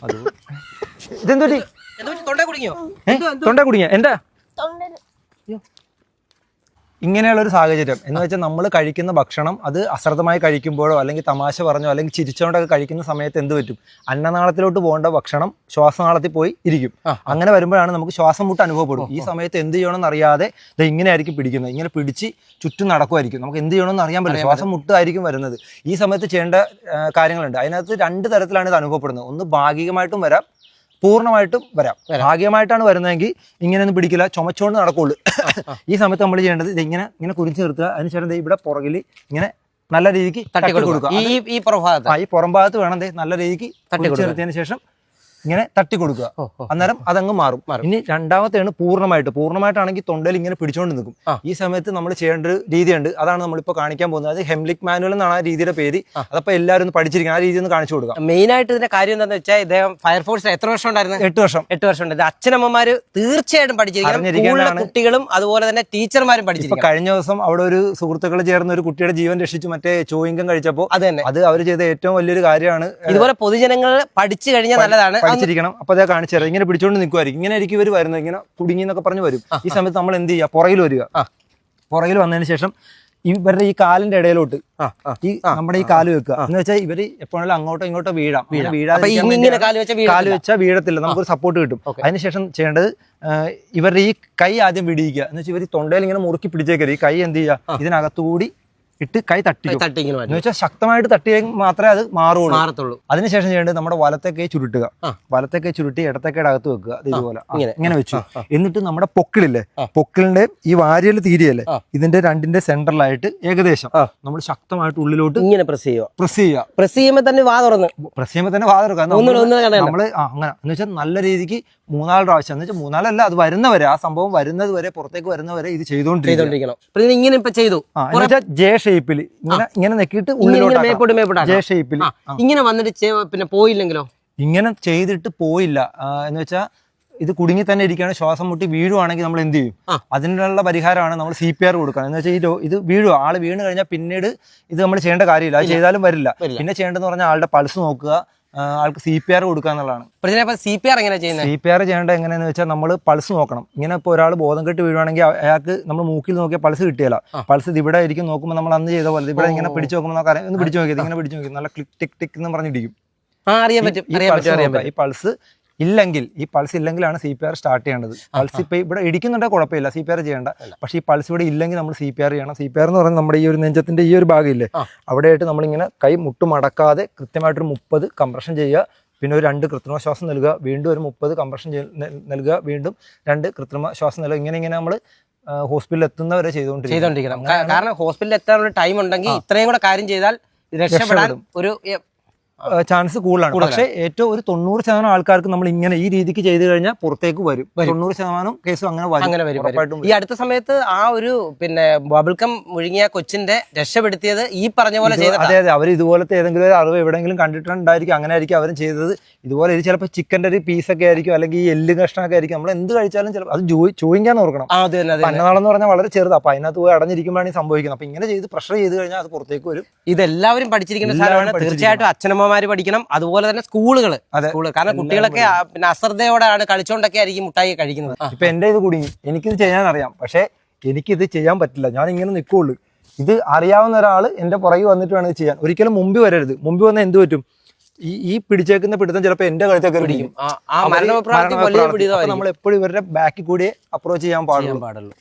അത് ഇതെന്തോടി തൊണ്ട കുടുങ്ങിയോ? തൊണ്ട കുടുങ്ങിയ എന്താ ഇങ്ങനെയുള്ള ഒരു സാഹചര്യം എന്ന് വെച്ചാൽ നമ്മൾ കഴിക്കുന്ന ഭക്ഷണം അത് അശ്രദ്ധമായി കഴിക്കുമ്പോഴോ അല്ലെങ്കിൽ തമാശ പറഞ്ഞോ അല്ലെങ്കിൽ ചിരിച്ചുകൊണ്ടൊക്കെ കഴിക്കുന്ന സമയത്ത് എന്ത് പറ്റും? അന്നനാളത്തിലോട്ട് പോകേണ്ട ഭക്ഷണം ശ്വാസനാളത്തിൽ പോയി ഇരിക്കും. അങ്ങനെ വരുമ്പോഴാണ് നമുക്ക് ശ്വാസം മുട്ട് അനുഭവപ്പെടും. ഈ സമയത്ത് എന്ത് ചെയ്യണമെന്ന് അറിയാതെ ഇത് ഇങ്ങനെ ആയിരിക്കും പിടിക്കുന്നത്. ഇങ്ങനെ പിടിച്ച് ചുറ്റും നടക്കുമായിരിക്കും. നമുക്ക് എന്ത് ചെയ്യണമെന്ന് അറിയാൻ പറ്റില്ല. ശ്വാസം മുട്ടായിരിക്കും വരുന്നത്. ഈ സമയത്ത് ചെയ്യേണ്ട കാര്യങ്ങളുണ്ട്. അതിനകത്ത് 2 തരത്തിലാണ് ഇത് അനുഭവപ്പെടുന്നത്. ഒന്ന് ഭാഗികമായിട്ടും വരാം, പൂർണ്ണമായിട്ടും വരാം. ഭാഗ്യമായിട്ടാണ് വരുന്നതെങ്കിൽ ഇങ്ങനെയൊന്നും പിടിക്കില്ല, ചുമച്ചുകൊണ്ട് നടക്കുള്ളൂ. ഈ സമയത്ത് നമ്മൾ ചെയ്യേണ്ടത് ഇത് ഇങ്ങനെ ഇങ്ങനെ കുരിച്ച് നിർത്തുക. അതിനുശേഷം ഇവിടെ പുറകിൽ ഇങ്ങനെ നല്ല രീതിക്ക് തട്ടി കൊടുക്കുക. ഈ പുറം ഭാഗത്ത് വേണം നല്ല രീതിക്ക് കുരിച്ച് നിർത്തിയതിന് ശേഷം ഇങ്ങനെ തട്ടി കൊടുക്കുക. അന്നേരം അതങ്ങ് മാറും. ഇനി രണ്ടാമത്തെയാണ് പൂർണ്ണമായിട്ടാണെങ്കിൽ തൊണ്ടയിൽ ഇങ്ങനെ പിടിച്ചുകൊണ്ട് നിൽക്കും. ഈ സമയത്ത് നമ്മൾ ചെയ്യേണ്ട ഒരു രീതിയുണ്ട്. അതാണ് നമ്മളിപ്പോൾ കാണിക്കാൻ പോകുന്നത്. അത് ഹെംലിക് മാനുവൽ എന്നാണ് ആ രീതിയുടെ പേര്. അതപ്പോൾ എല്ലാവരും ഒന്ന് പഠിച്ചിരിക്കണം. ആ രീതി ഒന്ന് കാണിച്ചു കൊടുക്കാം. മെയിൻ ആയിട്ട് ഇതിന്റെ കാര്യം എന്താണെന്ന് വെച്ചാൽ ഇദ്ദേഹം ഫയർഫോഴ്സിൽ എത്ര വർഷം ഉണ്ടായിരുന്നു? 8 വർഷം. 8 വർഷം ഉണ്ട്. അച്ഛനമ്മമാര് തീർച്ചയായിട്ടും പഠിച്ചിരിക്കണം. കുട്ടികളും അതുപോലെ തന്നെ ടീച്ചർമാരും പഠിച്ചിരിക്കും. കഴിഞ്ഞ ദിവസം അവിടെ ഒരു സുഹൃത്തുക്കൾ ചേർന്ന് ഒരു കുട്ടിയുടെ ജീവൻ രക്ഷിച്ചു. മറ്റേ ചോയിങ്കം കഴിച്ചപ്പോൾ അത് അവർ ചെയ്ത ഏറ്റവും വലിയൊരു കാര്യമാണ്. ഇതുപോലെ പൊതുജനങ്ങൾ പഠിച്ചു കഴിഞ്ഞാൽ നല്ലതാണ്. പഠിച്ചിരിക്കണം. അപ്പൊ അതാ കാണിച്ചു തരാം. ഇങ്ങനെ പിടിച്ചോണ്ട് നിൽക്കുമായിരിക്കും. ഇങ്ങനെ ആയിരിക്കും ഇവർ വരുന്നത്. ഇങ്ങനെ കുടുങ്ങി എന്നൊക്കെ പറഞ്ഞു വരും. ഈ സമയത്ത് നമ്മൾ എന്ത് ചെയ്യുക? പുറകിൽ വരിക. പുറകിൽ വന്നതിന് ശേഷം ഇവരുടെ ഈ കാലിന്റെ ഇടയിലോട്ട് ഈ നമ്മുടെ ഈ കാല് വെക്കുക. എന്ന് വെച്ചാൽ ഇവര് എപ്പോഴും അങ്ങോട്ടോ ഇങ്ങോട്ടോ വീഴാം. കാല് വെച്ചാൽ വീഴത്തില്ല, നമുക്കൊരു സപ്പോർട്ട് കിട്ടും. അതിനുശേഷം ചെയ്യേണ്ടത് ഇവരുടെ ഈ കൈ ആദ്യം വിടിയിക്കുക. എന്ന് വെച്ചാൽ ഇവർ തൊണ്ടയിൽ ഇങ്ങനെ മുറുക്കി പിടിച്ചേക്കരുത്. ഈ കൈ എന്ത് ചെയ്യുക? ഇതിനകത്തുകൂടി ഇട്ട് കൈ തട്ടിക്കും. എന്ന് വെച്ചാൽ ശക്തമായിട്ട് തട്ടിയെങ്കിൽ മാത്രമേ അത് മാറുള്ളൂ. അതിനുശേഷം ചെയ്യേണ്ടത് നമ്മുടെ വലത്തെ കൈ ചുരുട്ടുക. വലത്തെ കൈ ചുരുട്ടി ഇടത്തെ കൈയുടെ അകത്ത് വെക്കുക. ഇതുപോലെ ഇങ്ങനെ വെച്ചു. എന്നിട്ട് നമ്മുടെ പൊക്കിളില്ലേ, പൊക്കിളിന്റെ ഈ വാരിയൽ തീരെയല്ലേ, ഇതിന്റെ രണ്ടിന്റെ സെന്ററിലായിട്ട് ഏകദേശം നമ്മൾ ശക്തമായിട്ട് ഉള്ളിലോട്ട് ഇങ്ങനെ പ്രസ് ചെയ്യുമ്പോൾ തന്നെ വാ തുറന്ന് നമ്മള് അങ്ങനെ എന്ന് വെച്ചാൽ നല്ല രീതിക്ക് 3-4 പ്രാവശ്യം, എന്ന് വെച്ചാൽ 3-4 അത് വരുന്നവരെ, ആ സംഭവം വരുന്നത് വരെ, പുറത്തേക്ക് വരുന്നവരെ ഇത് ചെയ്തോണ്ടിരിക്കണം. ഇങ്ങനെ ഇപ്പൊ ചെയ്തു ജെ ഷേപ്പിൽ ഇങ്ങനെ നെക്കിയിട്ട് ഉള്ളിലോട്ട് ജെ ഷേപ്പിൽ ഇങ്ങനെ വന്നിട്ട് പിന്നെ പോയില്ലെങ്കിലോ? ഇങ്ങനെ ചെയ്തിട്ട് പോയില്ല എന്ന് വെച്ചാൽ ഇത് കുടുങ്ങി തന്നെ ഇരിക്കുകയാണ്. ശ്വാസം മുട്ടി വീഴുവാണെങ്കിൽ നമ്മൾ എന്ത് ചെയ്യും? അതിനുള്ള പരിഹാരമാണ് നമ്മൾ CPR കൊടുക്കണം. എന്ന് വെച്ചാൽ ഇത് വീഴുക, ആള് വീണ് കഴിഞ്ഞാൽ പിന്നീട് ഇത് നമ്മൾ ചെയ്യേണ്ട കാര്യമില്ല. അത് ചെയ്താലും വരില്ല. പിന്നെ ചെയ്യേണ്ടതെന്ന് പറഞ്ഞാൽ ആളുടെ പൾസ് നോക്കുക, ആൾക്ക് CPR കൊടുക്കുക എന്നുള്ളതാണ്. CPR എങ്ങനെ ചെയ്യുന്നത്? CPR ചെയ്യേണ്ടത് എങ്ങനെയാന്ന് വെച്ചാൽ നമ്മൾ പൾസ് നോക്കണം. ഇങ്ങനെ ഇപ്പോൾ ഒരാൾ ബോധം കെട്ട് വീഴുവാണെങ്കിൽ അയാൾക്ക് നമ്മൾ മൂക്കിൽ നോക്കിയാൽ പൾസ് കിട്ടിയല്ല. പൾസ് ഇവിടെ ആയിരിക്കും നോക്കുമ്പോൾ നമ്മൾ അന്ന് ചെയ്ത പോലെ ഇവിടെ ഇങ്ങനെ പിടിച്ചു നോക്കുമ്പോൾ നമുക്ക് ഒന്ന് പിടിച്ചു നോക്കിയത് ഇങ്ങനെ പിടിച്ചു നോക്കി നല്ല ക്ലിക്ക് ടിക് ടിക് എന്ന് പറഞ്ഞിരിക്കും. ഈ പൾസ് ഇല്ലെങ്കിലാണ് CPR സ്റ്റാർട്ട് ചെയ്യേണ്ടത്. പൾസ് ഇപ്പൊ ഇവിടെ ഇടിക്കുന്നുണ്ടെങ്കിൽ കുഴപ്പമില്ല, CPR ചെയ്യേണ്ട. പക്ഷേ ഈ പൾസ് ഇവിടെ ഇല്ലെങ്കിൽ നമ്മൾ CPR ചെയ്യണം. CPR എന്ന് പറയുന്നത് നമ്മുടെ ഈ ഒരു നെഞ്ചത്തിന്റെ ഈ ഒരു ഭാഗമില്ലേ, അവിടെയായിട്ട് നമ്മളിങ്ങനെ കൈ മുട്ടുമടക്കാതെ കൃത്യമായിട്ടൊരു 30 കംപ്രഷൻ ചെയ്യുക. പിന്നെ ഒരു 2 കൃത്രിമ ശ്വാസം നൽകുക. വീണ്ടും ഒരു 30 കംപ്രഷൻ നൽകുക. വീണ്ടും 2 കൃത്രിമ ശ്വാസം നൽകുക. ഇങ്ങനെ നമ്മൾ ഹോസ്പിറ്റലിൽ എത്തുന്നവരെ ചെയ്തുകൊണ്ടിരിക്കണം. കാരണം ഹോസ്പിറ്റലിൽ എത്താനുള്ള ടൈം ഉണ്ടെങ്കിൽ ഇത്രയും കൂടെ കാര്യം ചെയ്താൽ രക്ഷപ്പെടാൻ ഒരു ചാൻസ് കൂടുതലാണ്. പക്ഷേ ഏറ്റവും ഒരു 90% ആൾക്കാർക്ക് നമ്മൾ ഇങ്ങനെ ഈ രീതിക്ക് ചെയ്തു കഴിഞ്ഞാൽ പുറത്തേക്ക് വരും. 90% കേസും അങ്ങനെ വരും. ഈ അടുത്ത സമയത്ത് ആ ഒരു പിന്നെ ബബിൾക്കം മുഴുങ്ങിയ കൊച്ചിന്റെ രക്ഷപ്പെടുത്തിയത് ഈ പറഞ്ഞ പോലെ ചെയ്തത്. അതെ, അവർ ഇതുപോലത്തെ ഏതെങ്കിലും ഒരു അറിവ് എവിടെയെങ്കിലും കണ്ടിട്ടുണ്ടായിരിക്കും. അങ്ങനെ ആയിരിക്കും അവരും ചെയ്തത്. ഇതുപോലെ ഇത് ചിലപ്പോൾ ചിക്കൻ്റെ ഒരു പീസൊക്കെ ആയിരിക്കും, അല്ലെങ്കിൽ ഈ എല്ല് കഷ്ണമൊക്കെ ആയിരിക്കും. നമ്മൾ എന്ത് കഴിച്ചാലും ചിലപ്പോൾ അത് ചോദിക്കാൻ ഓർക്കണം. അന്നനാളെന്ന് പറഞ്ഞാൽ വളരെ ചെറുത്. അപ്പൊ അതിനകത്ത് പോയി അടഞ്ഞിരിക്കുമ്പോഴാണ് ഈ സംഭവിക്കുന്നത്. അപ്പൊ ഇങ്ങനെ ചെയ്ത് പ്രഷർ ചെയ്ത് കഴിഞ്ഞാൽ അത് പുറത്തേക്ക് വരും. ഇതെല്ലാവരും പഠിച്ചിരിക്കുന്ന സാധനമാണ്. തീർച്ചയായിട്ടും അച്ഛനമ്മമാര് പഠിക്കണം. അതുപോലെ തന്നെ സ്കൂളുകൾ, കാരണം കുട്ടികളൊക്കെ പിന്നെ അശ്രദ്ധയോടെയാണ് കളിച്ചോണ്ടൊക്കെ ആയിരിക്കും മുട്ടായി കഴിക്കുന്നത്. ഇപ്പൊ എന്റെ ഇത് കുടുങ്ങി, എനിക്കിത് ചെയ്യാൻ അറിയാം, പക്ഷെ എനിക്കിത് ചെയ്യാൻ പറ്റില്ല. ഞാൻ ഇങ്ങനെ നിൽക്കുള്ളൂ. ഇത് അറിയാവുന്ന ഒരാൾ എന്റെ പുറകെ വന്നിട്ട് വേണം ഇത് ചെയ്യാൻ. ഒരിക്കലും മുമ്പിൽ വരരുത്. മുമ്പിൽ വന്നാൽ എന്ത് പറ്റും? ഈ പിടിച്ചേക്കുന്ന പിടുത്തം ചിലപ്പോൾ എന്റെ കഴുത്തൊക്കെ പിടിക്കും. നമ്മൾ എപ്പോഴും ഇവരുടെ ബാക്കിൽ കൂടി അപ്രോച്ച് ചെയ്യാൻ പാടുള്ളൂ.